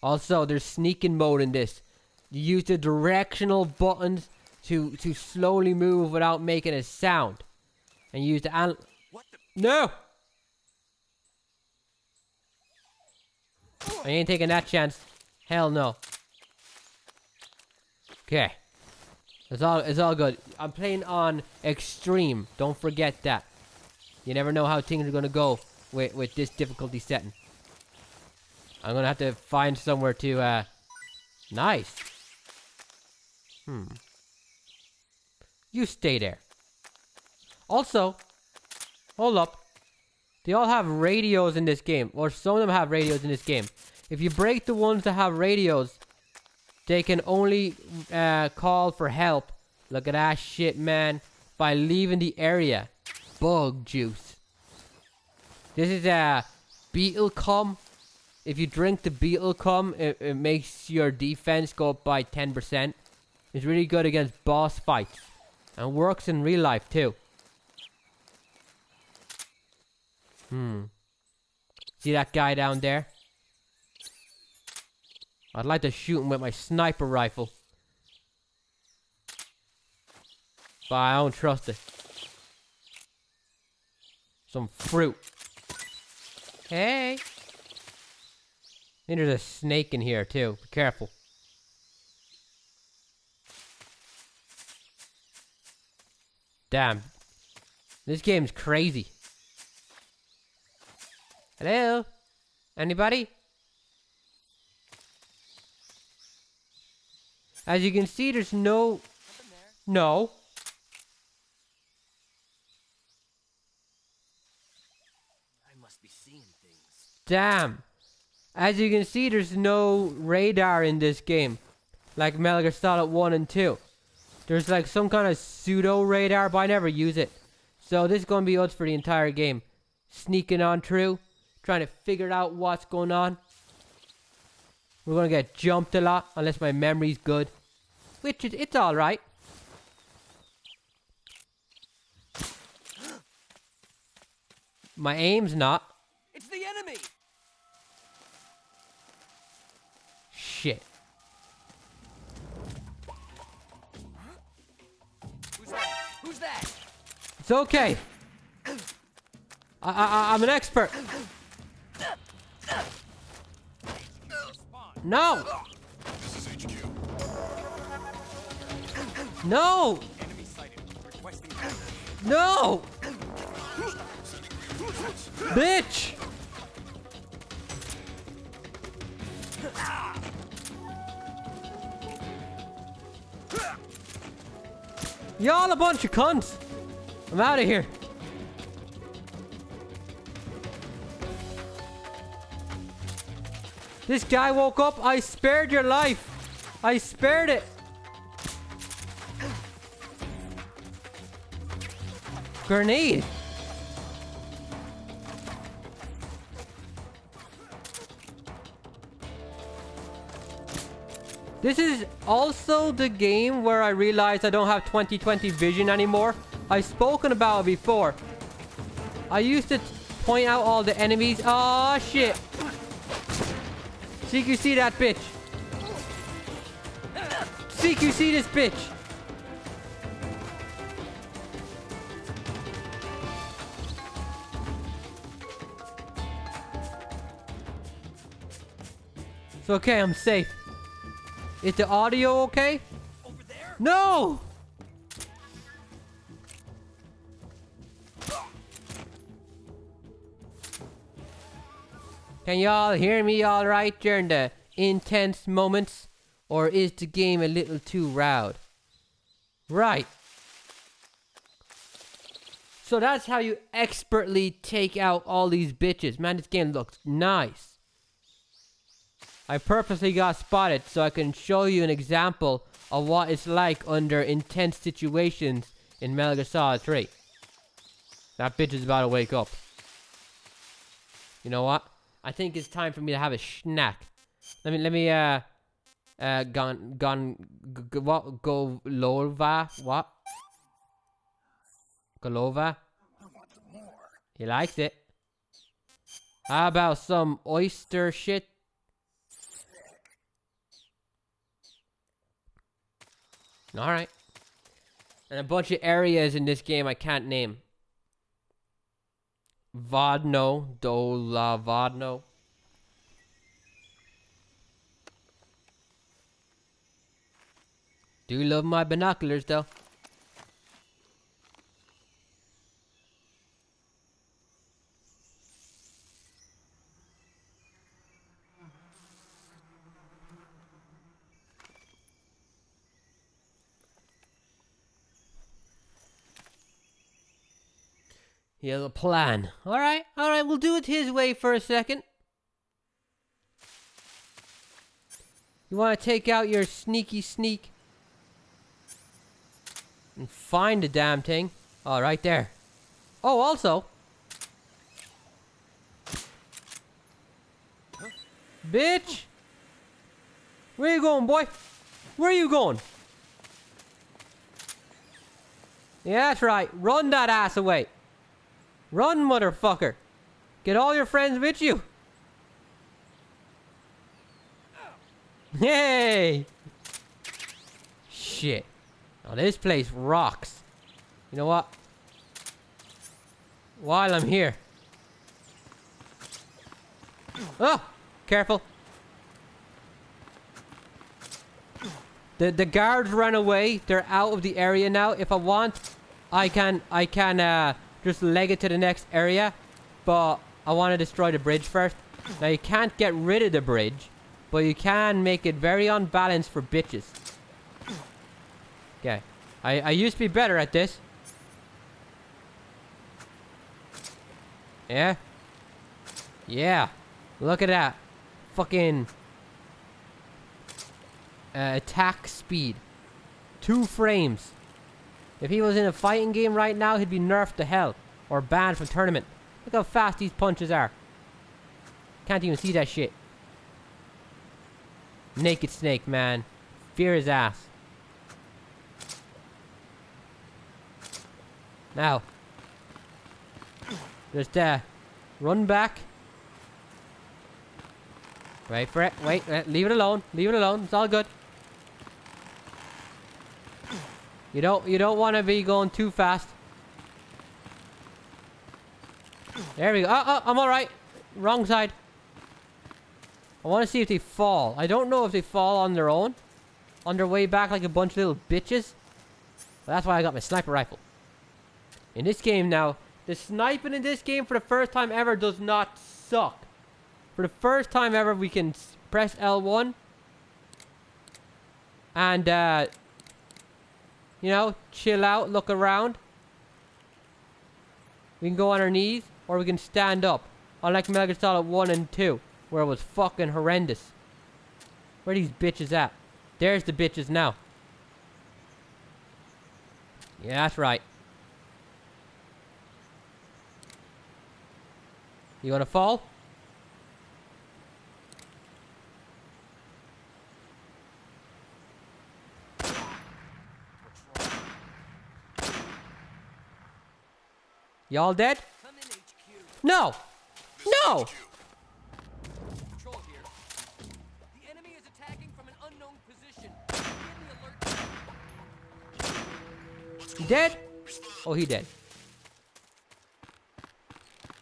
Also, there's sneaking mode in this. You use the directional buttons to slowly move without making a sound. And use the No! I ain't taking that chance. Hell no. Okay. It's all good. I'm playing on extreme. Don't forget that. You never know how things are gonna go with this difficulty setting. I'm gonna have to find somewhere to nice. You stay there. Also, hold up. They all have radios in this game, or some of them have radios in this game. If you break the ones that have radios, they can only call for help. Look at that shit, man. By leaving the area. Bug juice. This is a beetle cum. If you drink the beetle cum, it makes your defense go up by 10%. It's really good against boss fights. And works in real life too. See that guy down there? I'd like to shoot him with my sniper rifle. But I don't trust it. Some fruit. Hey! I think there's a snake in here too. Be careful. Damn. This game's crazy. Hello? Anybody? As you can see, there's no... No. I must be seeing things. Damn. As you can see, there's no radar in this game. Like Metal Gear Solid 1 and 2. There's like some kind of pseudo radar, but I never use it. So this is going to be us for the entire game. Sneaking on through. Trying to figure out what's going on. We're going to get jumped a lot. Unless my memory's good. Which is, it's alright. My aim's not. It's the enemy! Shit. Who's that? It's okay. I'm an expert. No. This is HQ. No. Enemy sighted. Requesting No. Bitch. Y'all a bunch of cunts. I'm out of here. This guy woke up. I spared your life. I spared it. Grenade. This is also the game where I realized I don't have 20/20 vision anymore. I've spoken about it before. I used to point out all the enemies. Oh shit. CQC that bitch. CQC this bitch. It's okay, I'm safe. Is the audio okay? over there? No! Can y'all hear me alright during the intense moments? Or is the game a little too loud? Right. So that's how you expertly take out all these bitches. Man, this game looks nice. I purposely got spotted so I can show you an example of what it's like under intense situations in Metal Gear Solid 3. That bitch is about to wake up. You know what? I think it's time for me to have a snack. Let me what? Golova? What? Golova? He likes it. How about some oyster shit? Alright. And a bunch of areas in this game I can't name. Vodno, Dola Vodno. Do love my binoculars though. He has a plan. Alright, we'll do it his way for a second. You want to take out your sneaky sneak and find the damn thing. Oh, right there. Oh, also. Bitch! Where you going, boy? Where are you going? Yeah, that's right. Run that ass away. Run, motherfucker. Get all your friends with you. Hey! Shit. Now this place rocks. You know what? While I'm here. Oh! Careful. The guards ran away. They're out of the area now. If I want, I can just leg it to the next area, but I want to destroy the bridge first. Now you can't get rid of the bridge, but you can make it very unbalanced for bitches. Okay, I used to be better at this. Yeah? Yeah. Look at that. Fucking attack speed. 2 frames. If he was in a fighting game right now, he'd be nerfed to hell. Or banned from tournament. Look how fast these punches are. Can't even see that shit. Naked Snake, man. Fear his ass. Now. Just, run back. Wait for it. Wait, leave it alone. Leave it alone. It's all good. You don't want to be going too fast. There we go. Oh, I'm alright. Wrong side. I want to see if they fall. I don't know if they fall on their own. On their way back like a bunch of little bitches. But that's why I got my sniper rifle. In this game now, the sniping in this game for the first time ever does not suck. For the first time ever, we can press L1. And, you know, chill out, look around. We can go on our knees, or we can stand up. Unlike Metal Gear Solid 1 and 2, where it was fucking horrendous. Where are these bitches at? There's the bitches now. Yeah, that's right. You gonna fall? Y'all dead? Come in, HQ. No! No! Control here. The enemy is attacking from an unknown position. Be in the alert. He dead? Oh, he dead.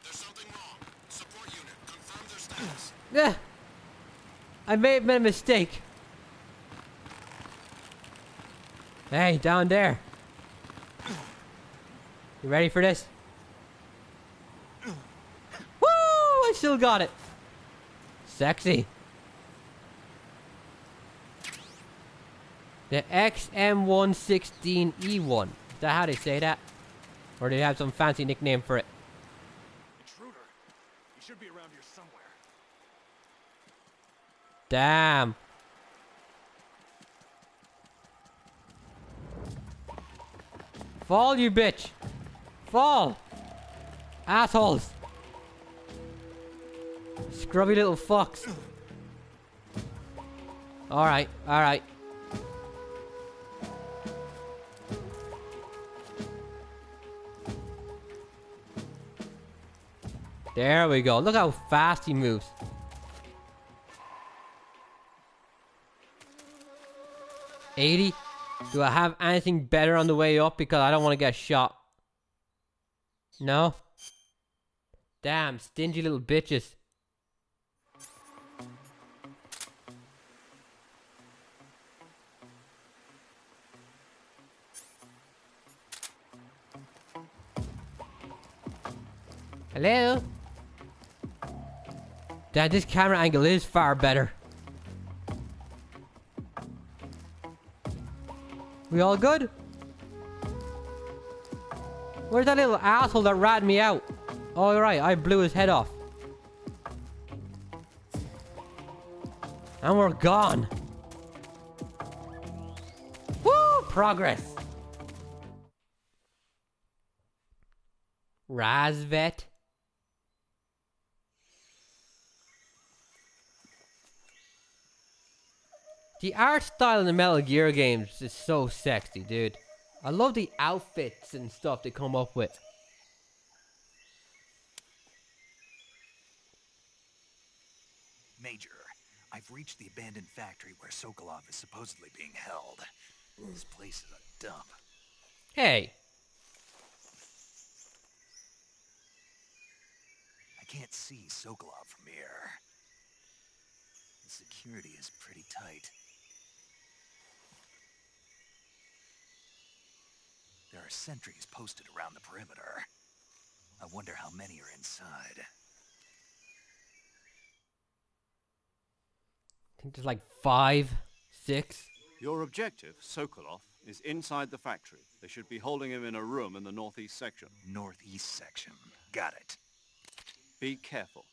There's something wrong. Support unit, confirm their status. Yeah. I may have made a mistake. Hey, down there. You ready for this? Woo! I still got it. Sexy. The XM116E1. Is that how they say that? Or do they have some fancy nickname for it? Intruder. He should be around here somewhere. Damn. Fall, you bitch. Fall. Assholes. Scrubby little fucks. Alright, alright. There we go. Look how fast he moves. $80. Do I have anything better on the way up? Because I don't want to get shot. No? Damn, stingy little bitches. Hello? Damn, this camera angle is far better. We all good? Where's that little asshole that ratted me out? Oh, right, I blew his head off. And we're gone. Woo! Progress. Razvet. The art style in the Metal Gear games is so sexy, dude. I love the outfits and stuff they come up with. Major, I've reached the abandoned factory where Sokolov is supposedly being held. This place is a dump. Hey. I can't see Sokolov from here. The security is pretty tight. There are sentries posted around the perimeter. I wonder how many are inside. I think there's like 5, 6. Your objective, Sokolov, is inside the factory. They should be holding him in a room in the northeast section. Northeast section. Got it. Be careful.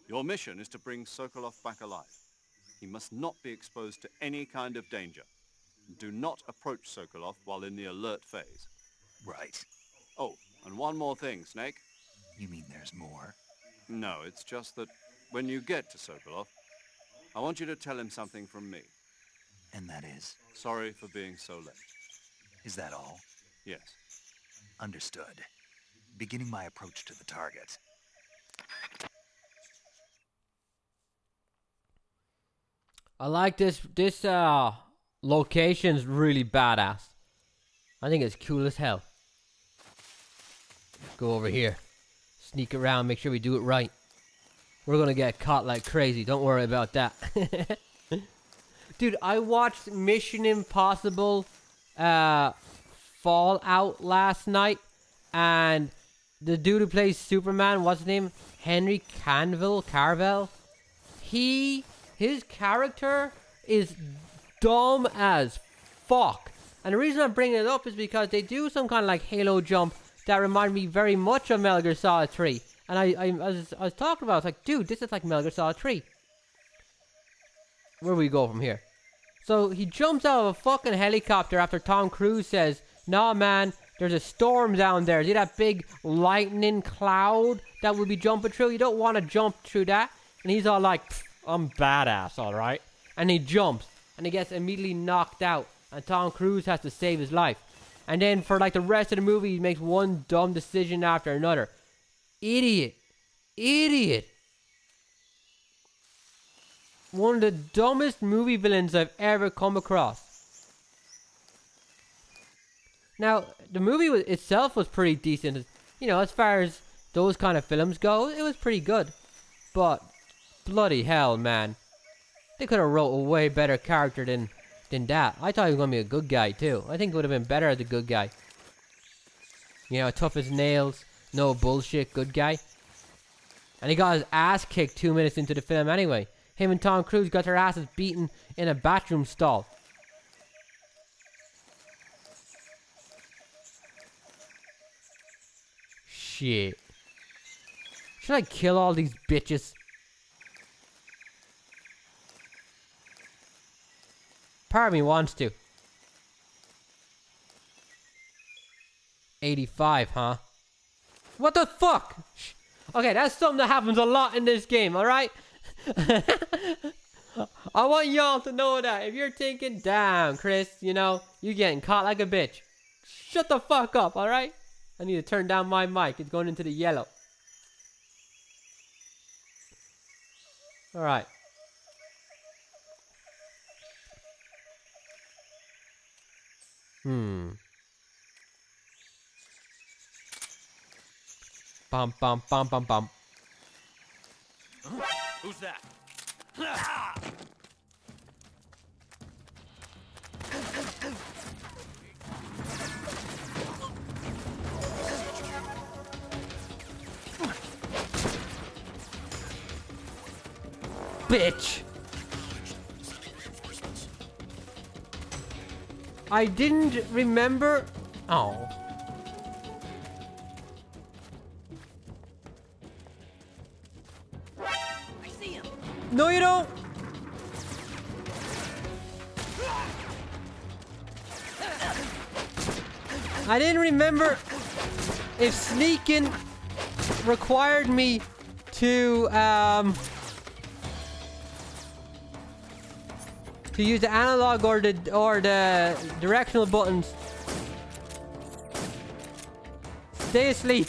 Your mission is to bring Sokolov back alive. He must not be exposed to any kind of danger. Do not approach Sokolov while in the alert phase. Right. Oh, and one more thing, Snake. You mean there's more? No, it's just that when you get to Sokolov, I want you to tell him something from me. And that is? Sorry for being so late. Is that all? Yes. Understood. Beginning my approach to the target. I like this location's really badass. I think it's cool as hell. Go over here. Sneak around, make sure we do it right. We're gonna get caught like crazy, don't worry about that. Dude, I watched Mission Impossible Fallout last night, and the dude who plays Superman, what's his name? Henry Carvel. His character is dumb as fuck. And the reason I'm bringing it up is because they do some kind of like Halo jump that remind me very much of Metal Gear Solid 3. And I was talking about it, I was like, dude, this is like Metal Gear Solid 3. Where do we go from here? So he jumps out of a fucking helicopter after Tom Cruise says, nah man, there's a storm down there. See that big lightning cloud that we'll be jumping through? You don't want to jump through that. And he's all like, I'm badass, alright? And he jumps, and he gets immediately knocked out, and Tom Cruise has to save his life. And then for like the rest of the movie, he makes one dumb decision after another. Idiot. Idiot. One of the dumbest movie villains I've ever come across. Now, the movie itself was pretty decent. You know, as far as those kind of films go, it was pretty good. But bloody hell, man. They could have wrote a way better character than that. I thought he was going to be a good guy, too. I think it would have been better as a good guy. You know, tough as nails, no bullshit, good guy. And he got his ass kicked 2 minutes into the film anyway. Him and Tom Cruise got their asses beaten in a bathroom stall. Shit. Should I kill all these bitches? Part of me wants to. 85, huh? What the fuck? Okay, that's something that happens a lot in this game, alright? I want y'all to know that. If you're thinking, damn, Chris, you know, you getting caught like a bitch. Shut the fuck up, alright? I need to turn down my mic. It's going into the yellow. Alright. Bum bum bum bum bum. Who's that? Bitch! I didn't remember. Oh. I see him. No, you don't. I didn't remember if sneaking required me to use the analog or the directional buttons. Stay asleep.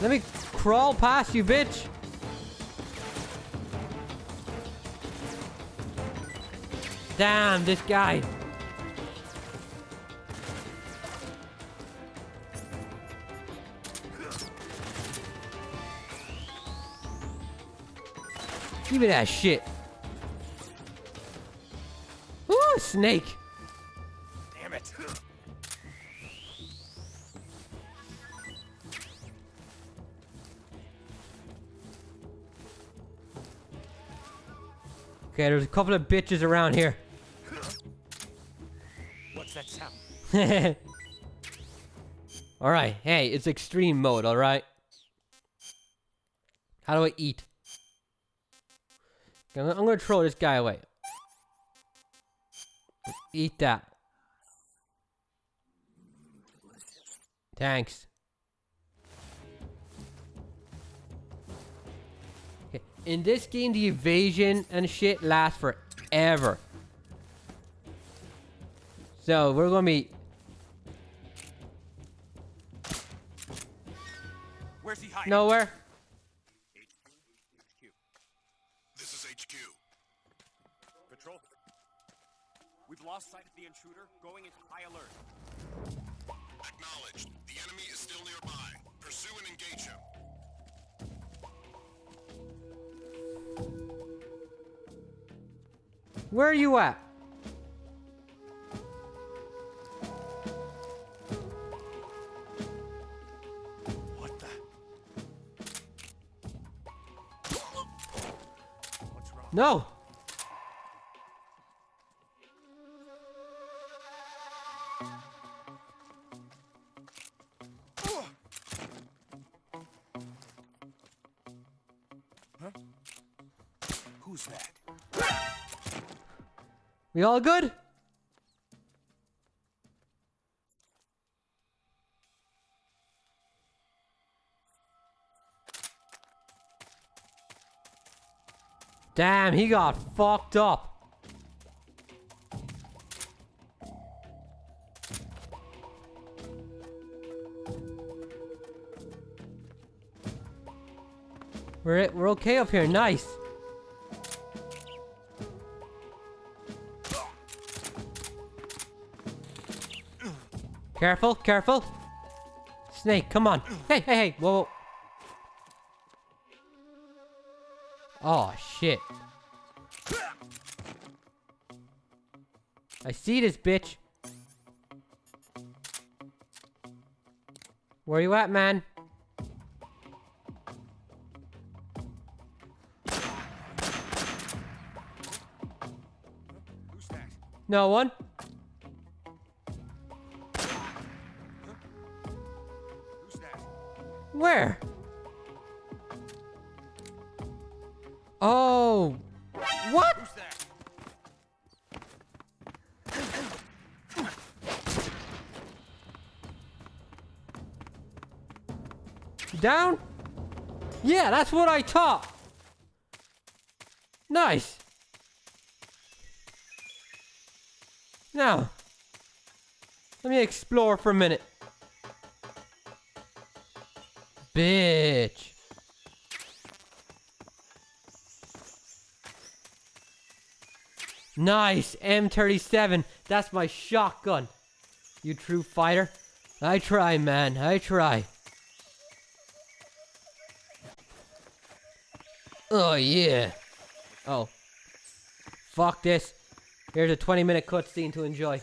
Let me crawl past you, bitch. Damn, this guy. Give me that shit. Ooh, snake. Damn it. Okay, there's a couple of bitches around here. What's that sound? Alright, hey, it's extreme mode, alright? How do I eat? Okay, I'm gonna throw this guy away. Eat that. Thanks. Okay, in this game, the evasion and shit lasts forever. So, we're gonna be... Where's he hiding? nowhere. This is HQ. Patrol. We've lost sight of the intruder, going into high alert. Acknowledged. The enemy is still nearby. Pursue and engage him. Where are you at? What the? What's wrong? No. Who's that? We all good? Damn, he got fucked up. We're okay up here, nice. Careful, careful. Snake, come on. Hey, hey, hey, whoa. Oh, shit. I see this bitch. Where you at, man? Who's that? No one? Who's that? Where? Oh. What? Who's there? Down? Yeah, that's what I thought. Nice. Now, let me explore for a minute. Bitch. Nice, M37. That's my shotgun. You true fighter? I try, man. I try. Oh, yeah. Oh. Fuck this. Here's a 20-minute cutscene to enjoy.